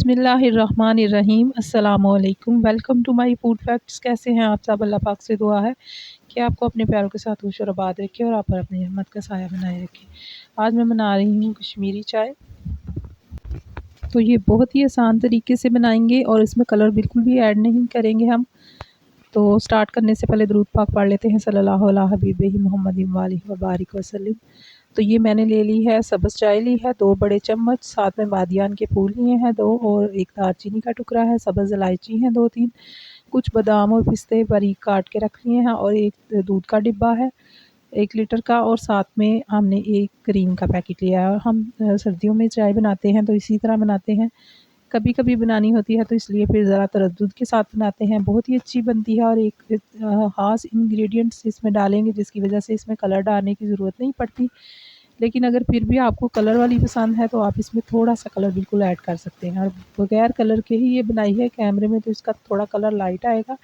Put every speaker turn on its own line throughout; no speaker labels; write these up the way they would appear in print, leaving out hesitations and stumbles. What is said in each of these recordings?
बिस्मिल्लाहिर्रहमानिर्रहीम अस्सलामुअलैकुम। Welcome to my food facts. कैसे हैं आप सब? अल्लाह पाक से दुआ है कि आपको अपने प्यारों के साथ खुश और आबाद रखे और आप पर अपनी रहमत का साया बनाए रखे। आज मैं बना रही हूँ कश्मीरी चाय। तो ये बहुत ही आसान तरीके से बनाएंगे और इसमें कलर बिल्कुल भी ऐड नहीं करेंगे हम। तो स्टार्ट करने से पहले दुरूद पाक पढ़ लेते हैं सल्लल्लाहु अला हबीबिही मुहम्मदिन व आलिहि व बारिक वसल्लम। तो ये मैंने ले ली है सब्ज़ चाय ली है 2 बड़े चम्मच, साथ में बादियान के फूल लिए हैं 2 और 1 दालचीनी का टुकड़ा है, सब्ज़ इलायची हैं 2-3, कुछ बादाम और पिस्ते बारीक काट के रख लिए हैं और एक दूध का डिब्बा है 1 लीटर का और साथ में हमने एक क्रीम का पैकेट लिया है। और हम सर्दियों में चाय बनाते हैं तो इसी तरह बनाते हैं, कभी कभी बनानी होती है तो इसलिए फिर ज़रा तरद्दुद के साथ बनाते हैं। बहुत ही अच्छी बनती है और एक ख़ास इंग्रेडिएंट्स इसमें डालेंगे जिसकी वजह से इसमें कलर डालने की ज़रूरत नहीं पड़ती। लेकिन अगर फिर भी आपको कलर वाली पसंद है तो आप इसमें थोड़ा सा कलर बिल्कुल ऐड कर सकते हैं। और बग़ैर कलर के ही ये बनाई है, कैमरे में तो इसका थोड़ा कलर लाइट आएगा,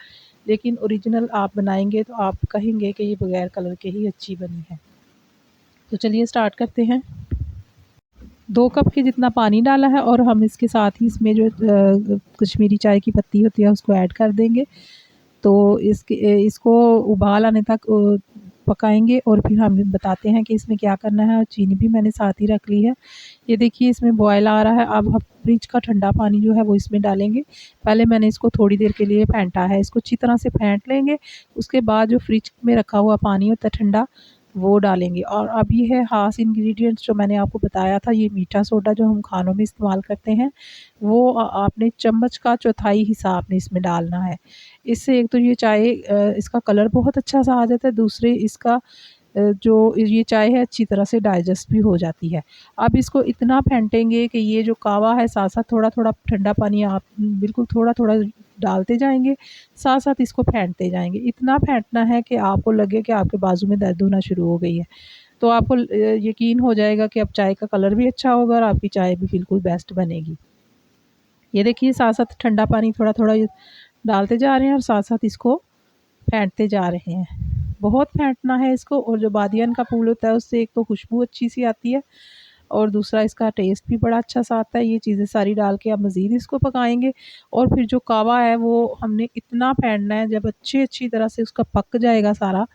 लेकिन ओरिजिनल आप बनाएंगे तो आप कहेंगे कि ये बग़ैर कलर के ही अच्छी बनी है। तो चलिए स्टार्ट करते हैं। 2 कप के जितना पानी डाला है और हम इसके साथ ही इसमें जो कश्मीरी चाय की पत्ती होती है उसको ऐड कर देंगे। तो इसको उबाल आने तक पकाएंगे और फिर हम बताते हैं कि इसमें क्या करना है। और चीनी भी मैंने साथ ही रख ली है। ये देखिए इसमें बॉयल आ रहा है। अब हम फ्रिज का ठंडा पानी जो है वो इसमें डालेंगे। पहले मैंने इसको थोड़ी देर के लिए फेंटा है, इसको अच्छी तरह से फेंट लेंगे। उसके बाद जो फ्रिज में रखा हुआ पानी होता है ठंडा, वो डालेंगे। और अब ये है ख़ास इंग्रेडिएंट्स जो मैंने आपको बताया था, ये मीठा सोडा जो हम खानों में इस्तेमाल करते हैं, वो आपने चम्मच का चौथाई हिस्सा आपने इसमें डालना है। इससे एक तो ये चाय इसका कलर बहुत अच्छा सा आ जाता है, दूसरे इसका जो ये चाय है अच्छी तरह से डाइजेस्ट भी हो जाती है। अब इसको इतना फेंटेंगे कि ये जो कावा है साथ साथ थोड़ा थोड़ा ठंडा पानी आप बिल्कुल थोड़ा थोड़ा डालते जाएंगे, साथ साथ इसको फेंटते जाएंगे। इतना फेंटना है कि आपको लगे कि आपके बाजू में दर्द होना शुरू हो गई है। तो आपको यकीन हो जाएगा कि अब चाय का कलर भी अच्छा होगा और आपकी चाय भी बिल्कुल बेस्ट बनेगी। ये देखिए साथ साथ ठंडा पानी थोड़ा थोड़ा डालते जा रहे हैं और साथ साथ इसको फेंटते जा रहे हैं। बहुत फेंटना है इसको। और जो बादियान का फूल होता है उससे एक तो खुशबू अच्छी सी आती है और दूसरा इसका टेस्ट भी बड़ा अच्छा सा आता है। ये चीज़ें सारी डाल के अब मज़ीद इसको पकाएंगे। और फिर जो कावा है वो हमने इतना फेंटना है, जब अच्छी तरह से उसका पक जाएगा सारा,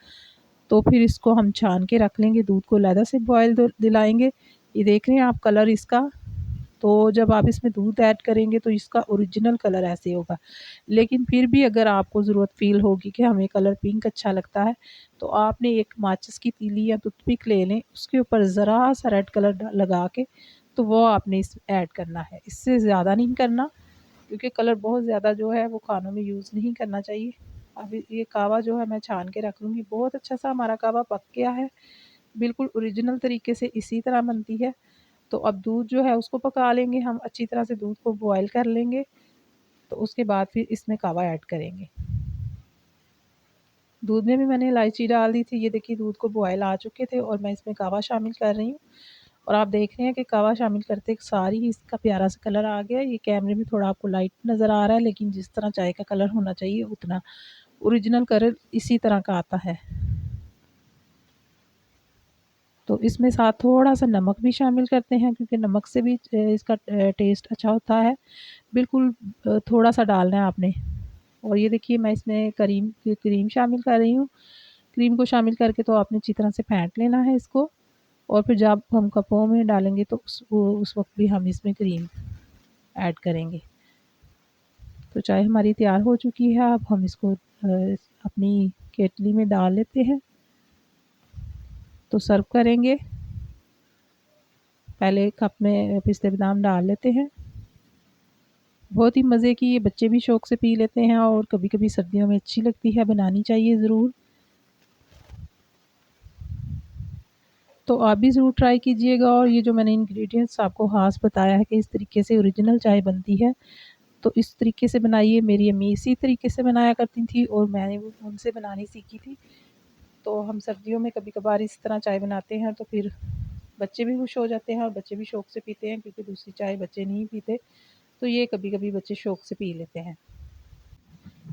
तो फिर इसको हम छान के रख लेंगे। दूध को अलहदा से बॉयल दिलाएंगे। ये देख रहे हैं आप कलर इसका। तो जब आप इसमें दूध ऐड करेंगे तो इसका ओरिजिनल कलर ऐसे होगा। लेकिन फिर भी अगर आपको ज़रूरत फ़ील होगी कि हमें कलर पिंक अच्छा लगता है, तो आपने एक माचिस की तीली या टूथपिक ले लें, उसके ऊपर ज़रा सा रेड कलर लगा के तो वो आपने इस ऐड करना है। इससे ज़्यादा नहीं करना, क्योंकि कलर बहुत ज़्यादा जो है वो खानों में यूज़ नहीं करना चाहिए। अब ये कावा जो है मैं छान के रख लूँगी। बहुत अच्छा सा हमारा कावा पक गया है, बिल्कुल ओरिजिनल तरीके से इसी तरह बनती है। तो अब दूध जो है उसको पका लेंगे हम, अच्छी तरह से दूध को बॉयल कर लेंगे। तो उसके बाद फिर इसमें कावा ऐड करेंगे। दूध में भी मैंने इलायची डाल दी थी। ये देखिए दूध को बॉयल आ चुके थे और मैं इसमें कावा शामिल कर रही हूँ। और आप देख रहे हैं कि कावा शामिल करते सारी ही इसका प्यारा सा कलर आ गया। ये कैमरे में थोड़ा आपको लाइट नज़र आ रहा है, लेकिन जिस तरह चाय का कलर होना चाहिए उतना ओरिजिनल कलर इसी तरह का आता है। तो इसमें साथ थोड़ा सा नमक भी शामिल करते हैं, क्योंकि नमक से भी इसका टेस्ट अच्छा होता है। बिल्कुल थोड़ा सा डालना है आपने। और ये देखिए मैं इसमें क्रीम शामिल कर रही हूँ। क्रीम को शामिल करके तो आपने अच्छी तरह से फेंट लेना है इसको। और फिर जब हम कपों में डालेंगे तो उस वक्त भी हम इसमें क्रीम ऐड करेंगे। तो चाय हमारी तैयार हो चुकी है। अब हम इसको अपनी केटली में डाल लेते हैं, तो सर्व करेंगे। पहले कप में पिस्ते बादाम डाल लेते हैं। बहुत ही मज़े की, ये बच्चे भी शौक़ से पी लेते हैं और कभी कभी सर्दियों में अच्छी लगती है, बनानी चाहिए ज़रूर। तो आप भी ज़रूर ट्राई कीजिएगा। और ये जो मैंने इंग्रेडिएंट्स आपको ख़ास बताया है कि इस तरीके से ओरिजिनल चाय बनती है, तो इस तरीके से बनाइए। मेरी अम्मी इसी तरीके से बनाया करती थी और मैंने उनसे बनानी सीखी थी। तो हम सर्दियों में कभी कभार इस तरह चाय बनाते हैं, तो फिर बच्चे भी खुश हो जाते हैं और बच्चे भी शौक़ से पीते हैं, क्योंकि दूसरी चाय बच्चे नहीं पीते, तो ये कभी कभी बच्चे शौक़ से पी लेते हैं।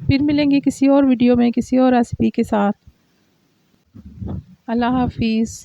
फिर मिलेंगे किसी और वीडियो में किसी और रेसिपी के साथ। अल्लाह हाफिज़।